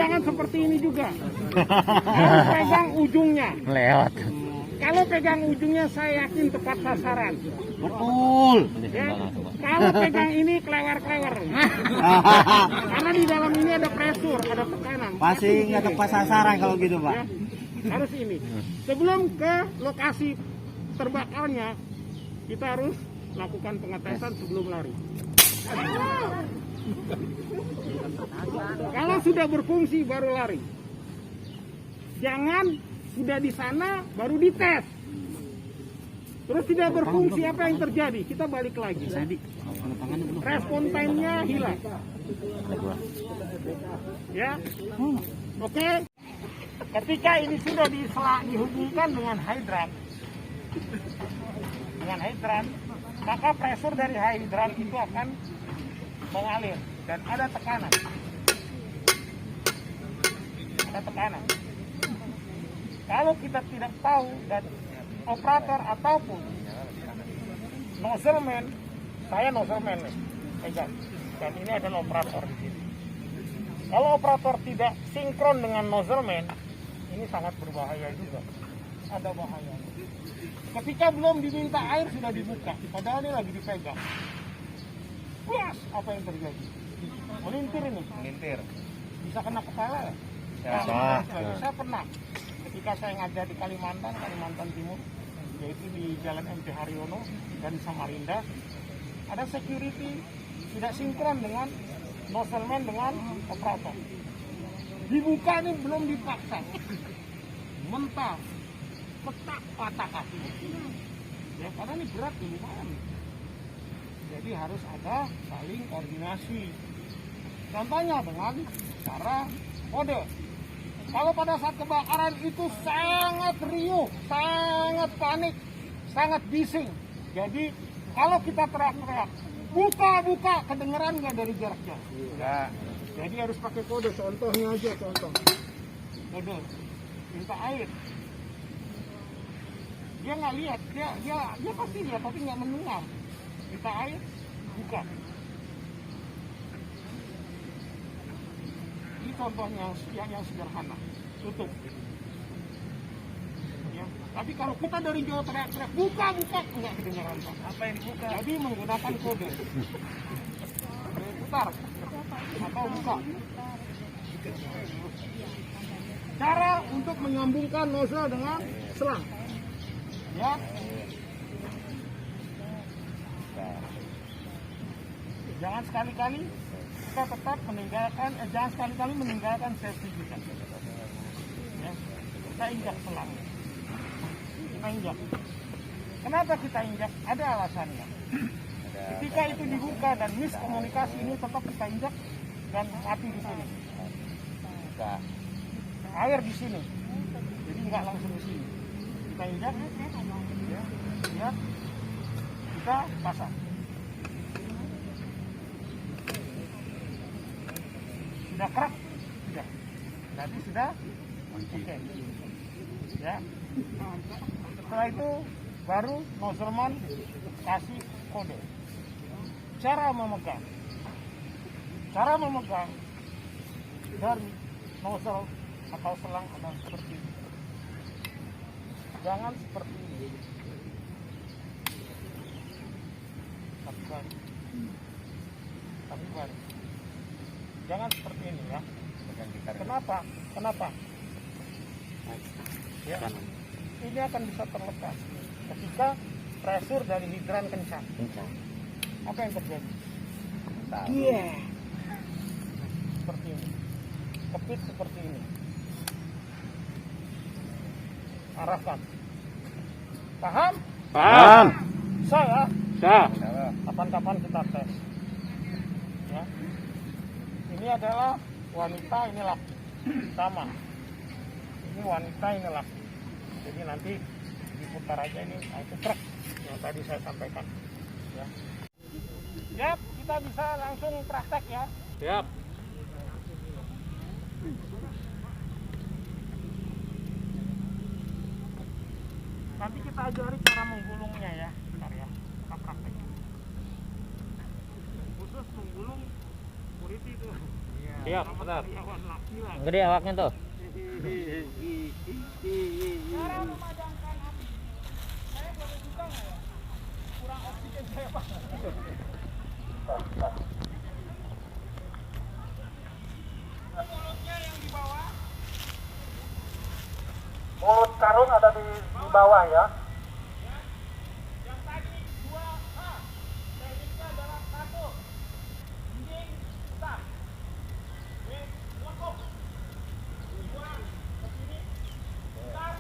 jangan seperti ini juga. Harus pegang ujungnya. Lewat. Kalau pegang ujungnya saya yakin tepat sasaran. Betul. Ya. Kalau pegang ini kelewar-kelewar. Karena di dalam ini ada pressure, ada tekanan. Pasti nggak tepat sasaran kalau gitu, Pak. Ya, harus ini. Sebelum ke lokasi terbakarnya, kita harus lakukan pengetesan sebelum lari. Kalau sudah berfungsi baru lari. Jangan sudah di sana baru dites. Terus tidak berfungsi, apa yang terjadi? Kita balik lagi. Respon time-nya hilang. Ya, oke. Ketika ini sudah dihubungkan dengan hidran, maka pressure dari hidran itu akan mengalir dan ada tekanan. Kalau kita tidak tahu dan operator ataupun nozzleman, saya nozzleman nih, pegang, dan ini adalah operator di sini. Kalau operator tidak sinkron dengan nozzleman, ini sangat berbahaya juga. Ada bahaya. Ketika belum diminta air sudah dibuka, padahal ini lagi dipegang. Plus, apa yang terjadi? Melintir ini. Melintir. Bisa kena kepala ya? Saya pernah. Ketika saya ngajar di Kalimantan Timur, yaitu di Jalan MT Haryono dan Samarinda, ada security tidak sinkron dengan nozzleman dengan operator. Dibuka ini belum dipaksa, mentah, petak patah kaki. Ya, karena ini berat di lumayan. Jadi harus ada saling koordinasi. Contohnya dengan cara kode. Kalau pada saat kebakaran itu sangat riuh, sangat panik, sangat bising. Jadi kalau kita teriak-teriak, buka, kedengeran nggak dari jarak jauh? Enggak. Jadi harus pakai kode. Contohnya aja, contoh. Kode. Minta air. Dia nggak lihat, dia pasti lihat tapi nggak mendengar. Minta air, buka. Ini contohnya yang sederhana. Tutup. Ya. Tapi kalau kita dari jauh teriak-teriak, buka, nggak kedengaran, Pak. Apa yang dibuka? Jadi menggunakan kode. Putar atau buka. Cara untuk menyambungkan nozzle dengan selang. Ya. Jangan sekali-kali kita tetap meninggalkan safety kita. Ya. Kita injak selang. Kenapa kita injak? Ada alasannya. Ketika itu dibuka dan miskomunikasi ini tetap kita injak dan mati di sini. Air di sini. Jadi nggak langsung di sini. Kita injak, ya, kita pasang. Sudah kerak? Sudah. Tadi sudah? Oke. Ya. Setelah itu baru nozzleman kasih kode. Cara memegang dari nozzle atau selang ada seperti ini. Jangan seperti ini. Tapi balik. Jangan seperti ini ya. Kenapa? Ya. Ini akan bisa terlepas ketika pressure dari hidran kencang. Apa yang terjadi? Iya. Seperti ini. Kepit seperti ini. Arahkan. Paham? Paham. Saya. Kapan-kapan kita tes. Ya. Ini adalah wanita, ini laki. Sama. Ini wanita, ini laki. Jadi nanti diputar aja ini, itu truk yang tadi saya sampaikan. Ya. Siap, kita bisa langsung praktek ya. Siap. Nanti kita ajari cara menggulungnya ya. Bentar ya, kita praktek. Khusus menggulung kuriti itu. Iya. Siap, benar. Gede awaknya tuh. Cara memadamkan api. Saya boleh buka nggak ya? Kurang oksigen saya, Pak. Mulutnya yang di bawah. Mulut karung ada di bawah ya. Yang tadi 2H. Tekniknya adalah 1. Dinding start. Lekuk. 2 ke sini. Start.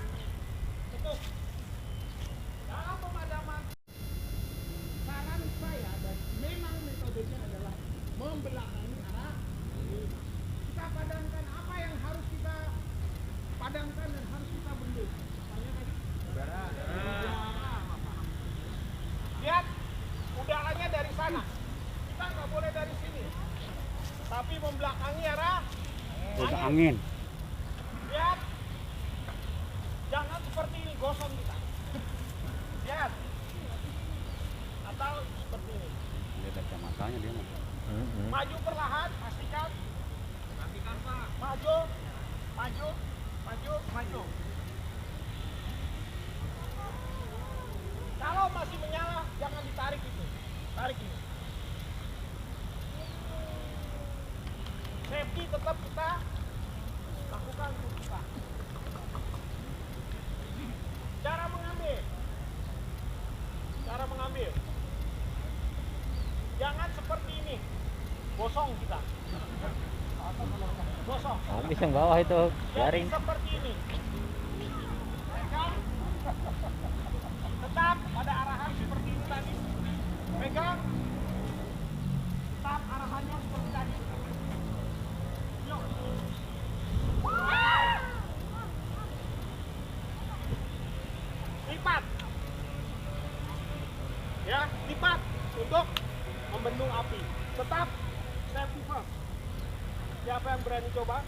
Tutup. Dalam pemadaman saran saya dan memang metodenya adalah membelakangi arah. Kita padamkan apa yang harus kita padamkan dan harus kita bendung. Apanya tadi? Udara. Lihat, udaranya dari sana. Kita nggak boleh dari sini. Tapi membelakangi arah Angin. Lihat. Jangan seperti ini, gosong kita. Lihat. Atau seperti ini. Lihat kacamatanya dia mah. Maju perlahan, pastikan. Pak. Maju. Kalau masih menyala, jangan ditarik itu. Tarik ini. Safety tetap kita lakukan untuk kita. Cara mengambil. Jangan seperti ini. Gosong kita. Gosong. Habis yang bawah itu garing. Jadi seperti ini. Pegang. Tetap pada arahan seperti ini tadi. Pegang. Tetap arahannya seperti tadi. Yuk. Lipat. Ya, lipat untuk membendung api. Tetap safety first. Siapa yang berani coba?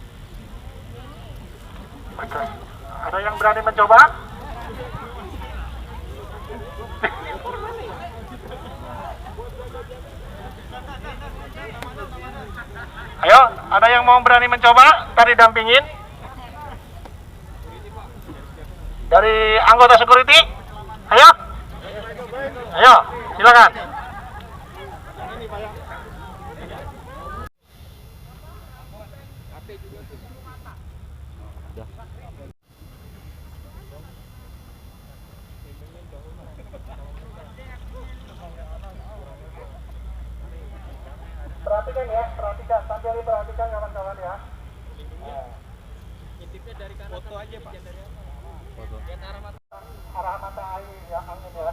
Ada yang berani mencoba? Ayo, ada yang mau berani mencoba? Tadi dampingin. Dari anggota security? Ayo. Ayo, silakan. Perhatikan ya, sambil diperhatikan kawan-kawan ya. Intipnya dari kanan. Foto aja Pak. Foto. Arah mata air ya, angin ya.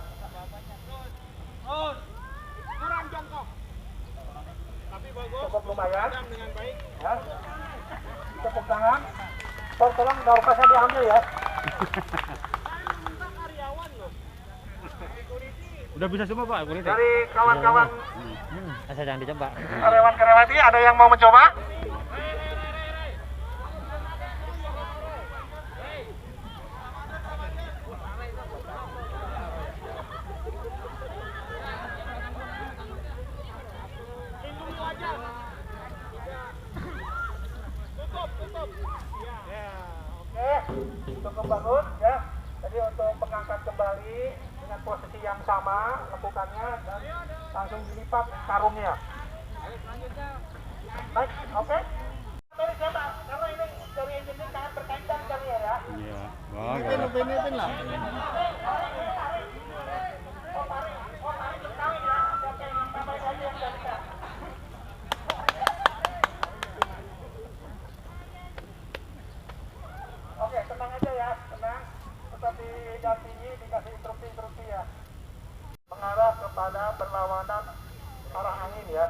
Kurang jongkok. Tapi bagus. Cukup lumayan. Dengan baik. Ya. Tepuk tangan. Tolong daun diambil ya. Karyawan loh. Udah bisa semua Pak, kulitnya. Dari kawan-kawan Asal jangan dicoba. karyawan-karyawati ada yang mau mencoba? Lindungi wajah. Tutup. Ya, oke. Cukup bagus ya. Jadi untuk mengangkat kembali dengan posisi yang sama lakukannya dan langsung dilipat karungnya. Baik, oke. Dari siapa? Karena ini dari ini sangat berkaitan kali ya. Iya. Wah, pin lah. Tarik berkali ya. Siapa yang tambah saja yang jadikan. Oke, tenang aja ya, tenang. Tetap didampingi, dikasih instruksi ya. Mengarah kepada berlawanan arah angin ya.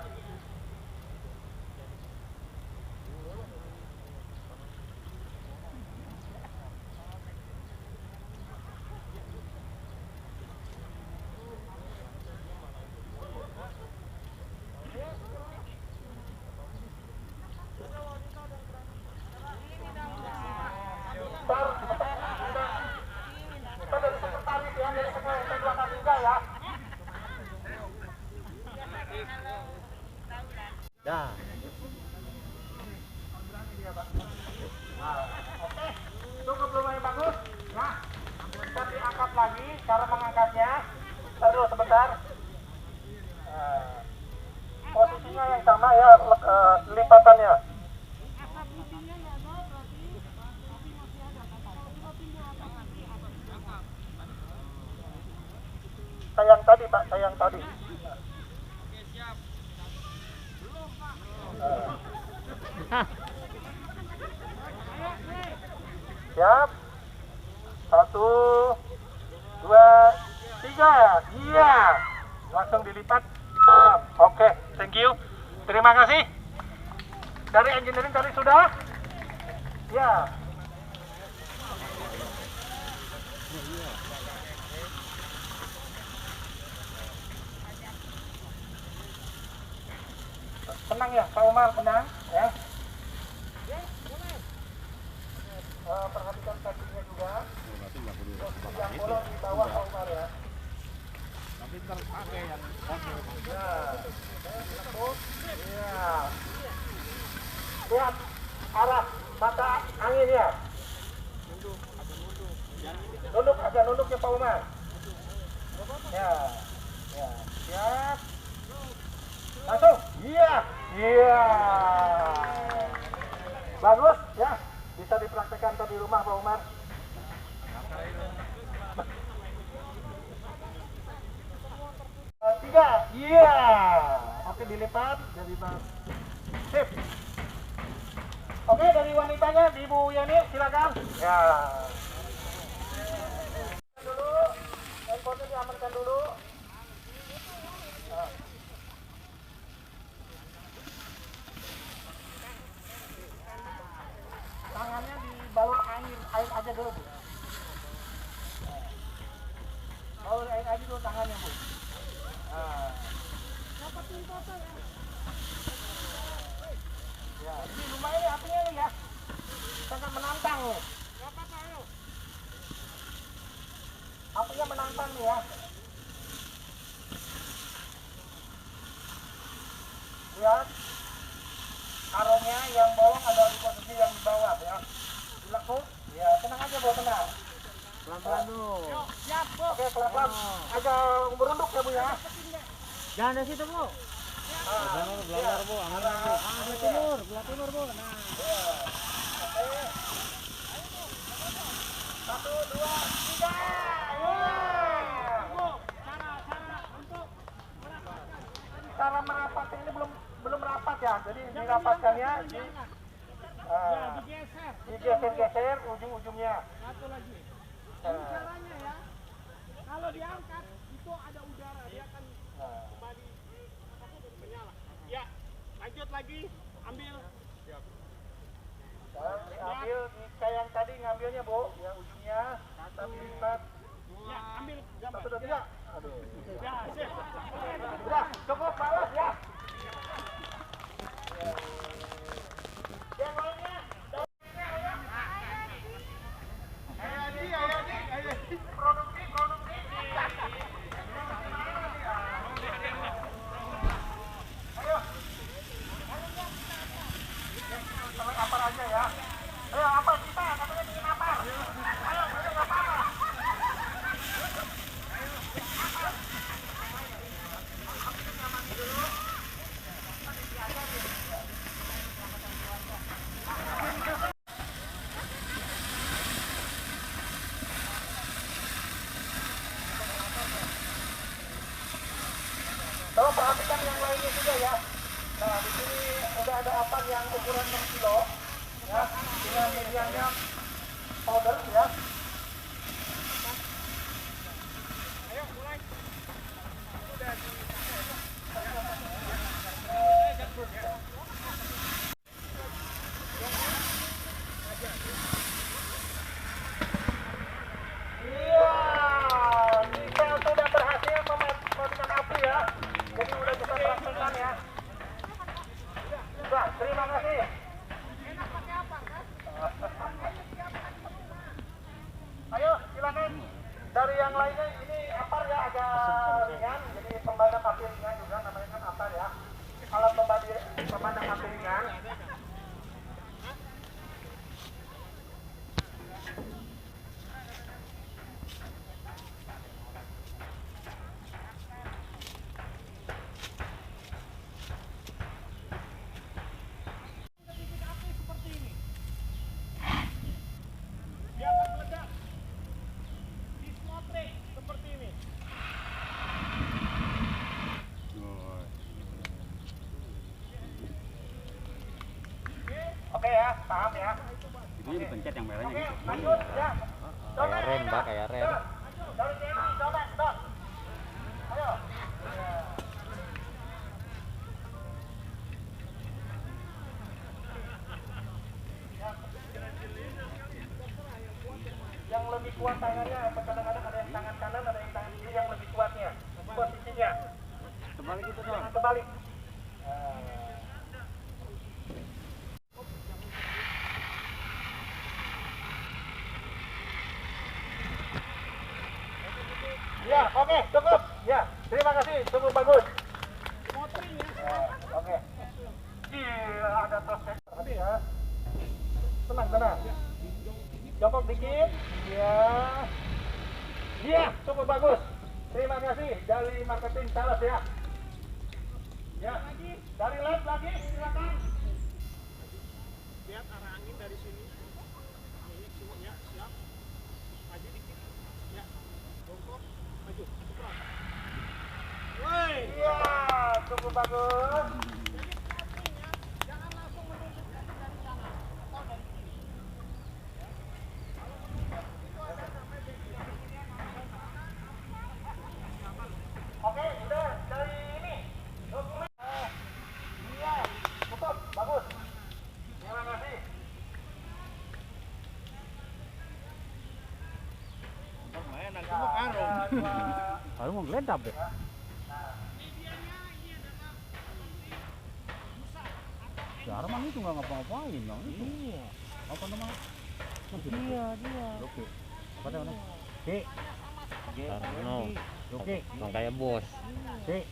Kita dari sekretaris ya, dari sekretaris 2 ya. Dah. lagi cara mengangkatnya. Aduh, sebentar. Posisinya yang sama ya, lipatannya. Sayang tadi Pak, sayang tadi. Siap. 1, 2, 3. Iya. Langsung dilipat. Oke, thank you. Terima kasih. Dari engineering tadi sudah? Ya. Tenang ya, Pak Umar, tenang ya. Perhatikan kakinya juga. Posisi yang bolong di bawah Pak Umar ya. Tapi ntar pakai yang Ya. Ya. Lihat arah mata anginnya. Nunduk, agak nunduk ya Pak Umar. Ya. Ya. Siap. Langsung. Iya. Iya. Bagus ya. Bisa dipraktekkan di rumah Pak Umar. Tiga. Iya. Oke, dilipat jadi sip. Oke, dari wanitanya di Ibu Yani silakan. Ya. Dulu, handphone diamankan dulu. Tangannya dibalur air aja dulu Bu. Balur air aja dulu tangannya Bu. Ya, ini lumayan nih apinya nih ya. Sangat menantang nih. Apinya menantang nih ya. Lihat. Aromnya yang bolong ada di posisi yang di bawah ya. Bilang Bu, ya tenang aja Bu, tenang. Pelan-pelan dulu. Siap Bu. Oke, pelan-pelan. Agak merunduk ya Bu ya. Jangan dari situ, Bu. Belar, Bu. Angin, Bu. Belah timur, Bu. Nah. Oke. 1, 2, 3. Cara merapatnya ini belum rapat ya, jadi dirapatkannya digeser-geser ujung-ujungnya. Satu lagi. Ini caranya ya. Kalau diangkat itu ada udara, dia akan kembali menyala. Ya, lanjut lagi, ambil. Ambil kayak yang tadi ngambilnya Bu, ya ujungnya tapi lipat. Ya, ambil gambar. 1, 2, 3. Aduh. Ya, sip. Udah, cukup balas ya. Yang lainnya, produksi. Ayo. Sampai apar aja ya. Ayo, apar kita, katanya bikin apar. Ayo, bikin apa-apa. Tolong perhatikan yang lainnya juga ya. Nah, di sini udah ada apar yang ukuran 6 kilo, ya, dengan medianya powder ya. Ayo, mulai. Iya, kita sudah berhasil mematikan api ya. Jadi udah bisa praktekkan ya. Sudah, terima kasih. Ayo, silakan. Dari yang lainnya ini apar ya, agak ringan. Jadi pemadam api ringan juga namanya kan apar ya. Alat pemadam api ringan. ya, paham ya. Ini dipencet yang merahnya Oke, gitu. lanjut ya. Kayak rem, Mbak, kayak rem. Dari sini, coba, stop. Ayo. Yang lebih kuat tangannya, kadang-kadang ada yang tangan kanan, ada yang tangan kiri yang lebih kuatnya. Posisinya. Kembali gitu dong. Kembali. Ya, oke, cukup. Ya, terima kasih, cukup bagus. Oke. Iya, ada proses. Ya. Tenang, tenang. Jongkok dikit. Ya. Iya, cukup bagus. Terima kasih dari marketing sales ya. Ya, dari lab lagi, silakan. Lihat arah angin dari sini. Ini semua ya, siap. Maju dikit. Ya. Bongkok, maju. Cepat. Woi. Iya, cukup bagus. Jadi artinya jangan langsung menunjuk dari sana atau dari sini. Kalau menunjuk itu ada sampai bagian. Oke, udah dari ini. Dokumen. Iya, cukup bagus. Terima kasih. Lumayan, nang semua karung. Baru mau geledap deh. Jarman itu nggak ngapa-ngapain dong. Iya. Apa namanya? Dia. Oke. Apa namanya? Oke. Tarno. Oke. Bang kayak bos. Oke.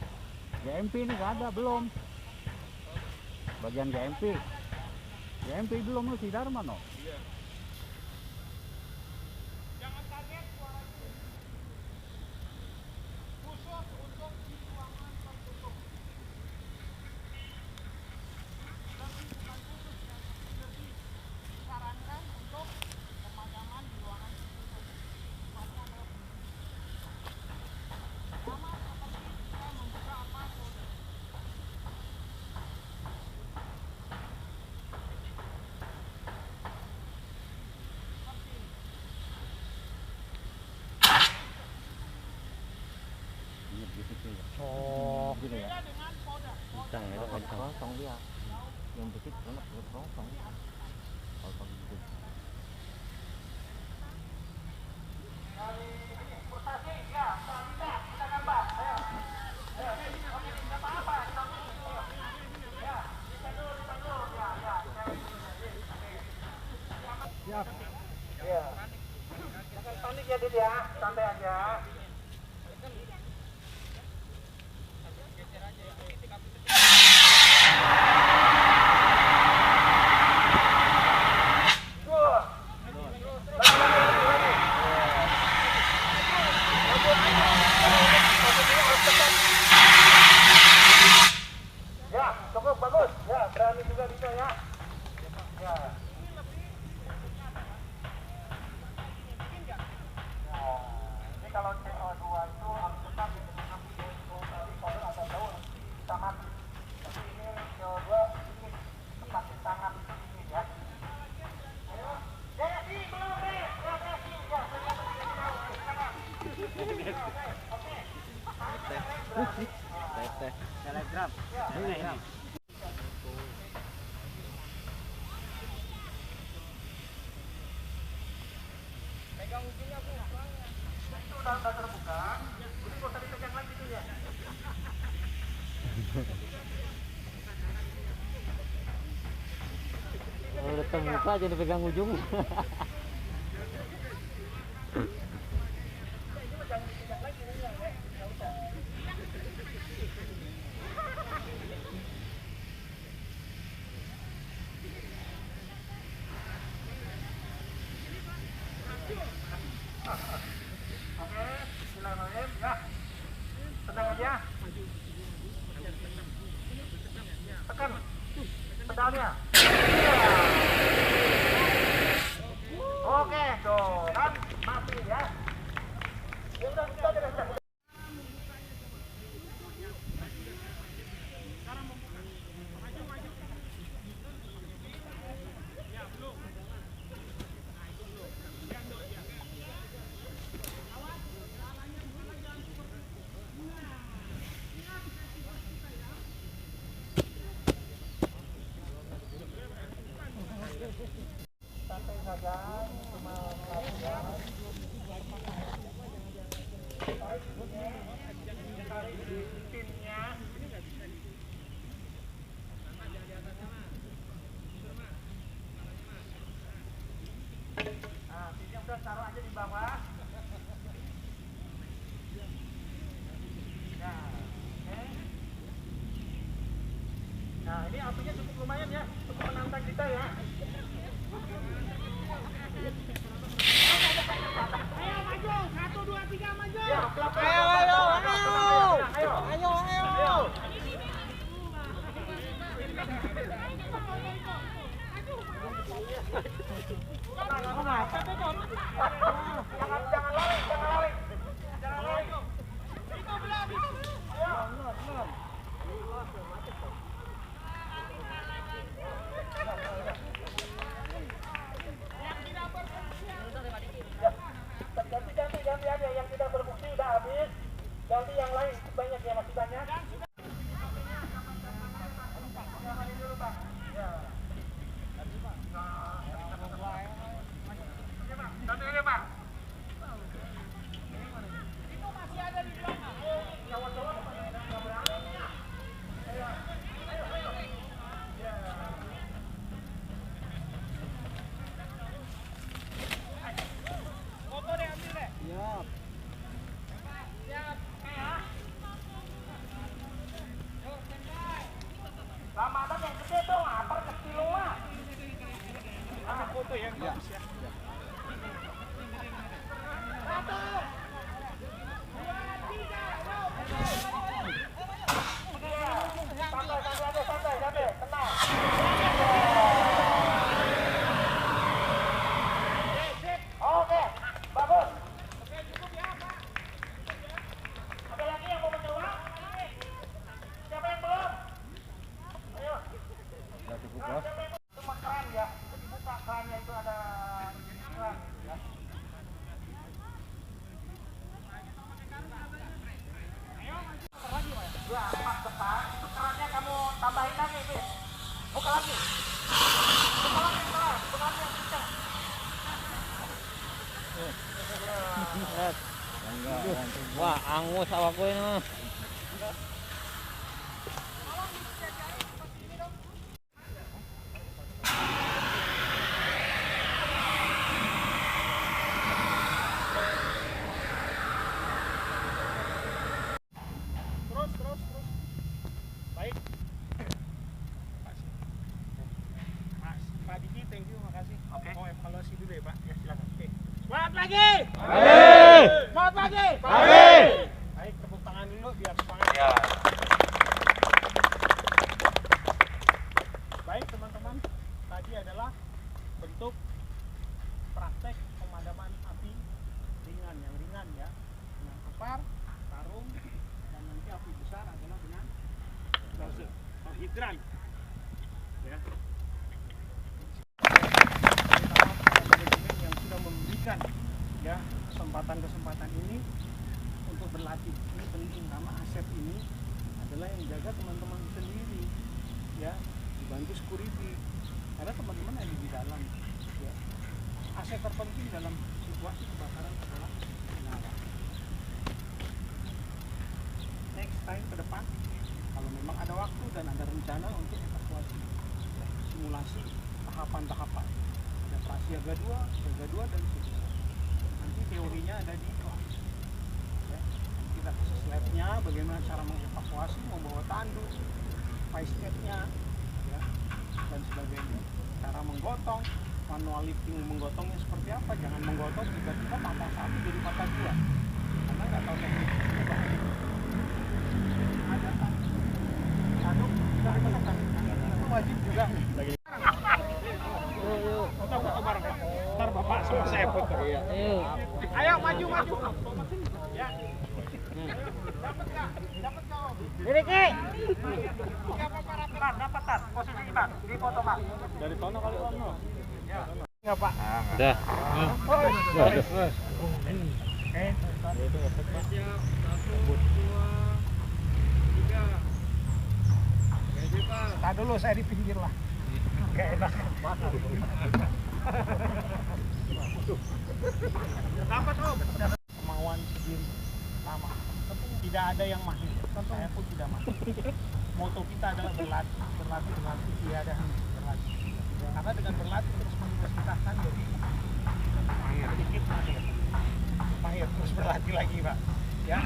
GMP ini nggak ada belum. Bagian GMP. GMP belum lu si Darman no. Jangan kaget suaranya. Khusus untuk di ruangan tertutup. Dan bukan khusus yang lebih disarankan untuk pemadaman di ruangan tertutup. Sifatnya adalah sama seperti kita membuka apa folder. Ini gitu sih. Oh, Gitu ya. Beda dengan folder. kencang itu kencang. Kosong dia. Yang dikit enak kosong. Kalau pakai gitu. Iya. Jangan panik ya, Dit ya. Santai aja. Ya, cukup bagus. Ya, berani juga bisa ya. Ya. Ini kalau CO2 itu angkutan di tengah itu tadi kalau ada daun bisa mati. Tapi ini CO2 ini tepat di tangan itu dingin ya. Ayo. Ya, sih belum deh. Ya, sih. Ya, Teteh. Telegram. Ini. itu udah terbuka. Jadi nggak usah dipegang lagi tuh ya. Kalau udah terbuka jadi pegang ujung. Oke, bismillahirrahmanirrahim ya. Tenang aja. Tekan pedalnya. Nah, pinnya udah taruh aja di bawah. Nah, oke. Nah, ini apinya cukup lumayan ya, cukup menantang kita ya. Ayo maju, 1, 2, 3 maju. Ya, pelan-pelan. Ayo. Jangan lari. Ganti aja yang tidak berfungsi udah habis. Ganti yang lain banyak ya, masih banyak. Satu ini Pak. Itu masih ada di belakang. Foto deh, ambil deh. Siap. Lama banget yang gede dong, apa kecil lu mah. Ambil foto yang bagus ya. Santai, tenang. Oke, bagus. Ada lagi yang mau mencoba? Siapa yang belum? Ayo. Udah cukup bos. Cuma keran ya, itu dibuka kerannya itu ada keran ya. Ya, pas depan, itu kerannya kamu tambahin lagi, Bis. Buka lagi. Buka lagi yang kencang. Wah, angus awakku ini mah. Terus. Baik. Pak Diki, thank you, makasih. Oke. Mau evaluasi dulu ya Pak. Ya, silakan. Oke. Semangat lagi. Semangat lagi. Baik, tepuk tangan dulu biar semangat. Ya. Baik teman-teman, tadi adalah bentuk praktek pemadaman api ringan, yang ringan ya, dengan apar, karung, dan nanti api besar adalah dengan nozzle atau hidran. Ya. Manajemen yang sudah memberikan ya kesempatan ini untuk berlatih. Ini penting karena aset ini adalah yang jaga teman-teman sendiri ya, dibantu security karena teman-teman ada di dalam ya. Aset terpenting dalam situasi kebakaran adalah nyala. Next time ke depan kalau memang ada waktu dan ada rencana untuk evakuasi, simulasi tahapan-tahapan, ada prasiaga 2 dan seterusnya. Nanti teorinya ada di kelas ya. Kita kasih slide-nya bagaimana cara mengevakuasi, membawa tanduk, vice net-nya ya, dan sebagainya. Cara menggotong, manual lifting menggotongnya seperti apa. Jangan menggotong tiba-tiba patah satu jadi patah 2 karena nggak tahu teknik itu bahaya. Ada tanduk kita letakkan, itu wajib juga. Foto bareng Pak. Ntar Bapak sama saya foto. Ayo. Ayo maju. Ya. Dapat nggak? Om? Ini Ki. Nggak apa-apa, Pak, dapat Tat. Posisi Pak, di foto Pak. Dari tono kali tono. nggak Pak? Udah. Tahan dulu, saya di pinggir lah. Gak enak. Dapat Om. Kemauan sendiri sama. tidak ada yang mahir. Saya pun tidak mahir. Moto kita adalah berlatih, tiada henti berlatih. Karena dengan berlatih terus menerus kita akan jadi sedikit mahir terus berlatih lagi, Pak. Ya,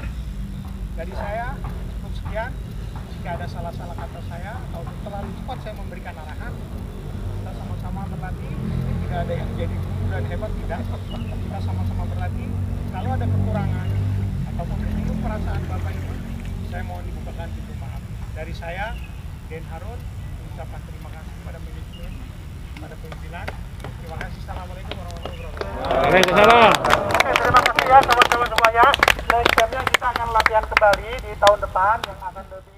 dari saya cukup sekian. Jika ada salah-salah kata saya atau terlalu cepat saya memberikan arahan, kita sama-sama berlatih. Tidak ada yang jadi guru dan hebat, tidak. Kita sama-sama berlatih. Kalau ada kekurangan ataupun menyinggung perasaan Bapak Ibu, saya mohon dibukakan pintu maaf. Dari saya, Den Harun, mengucapkan terima kasih kepada manajemen, pada pimpinan. Terima kasih. Assalamualaikum warahmatullahi wabarakatuh. Waalaikumsalam. Oke, terima kasih ya teman-teman semuanya. Next time-nya kita akan latihan kembali di tahun depan yang akan lebih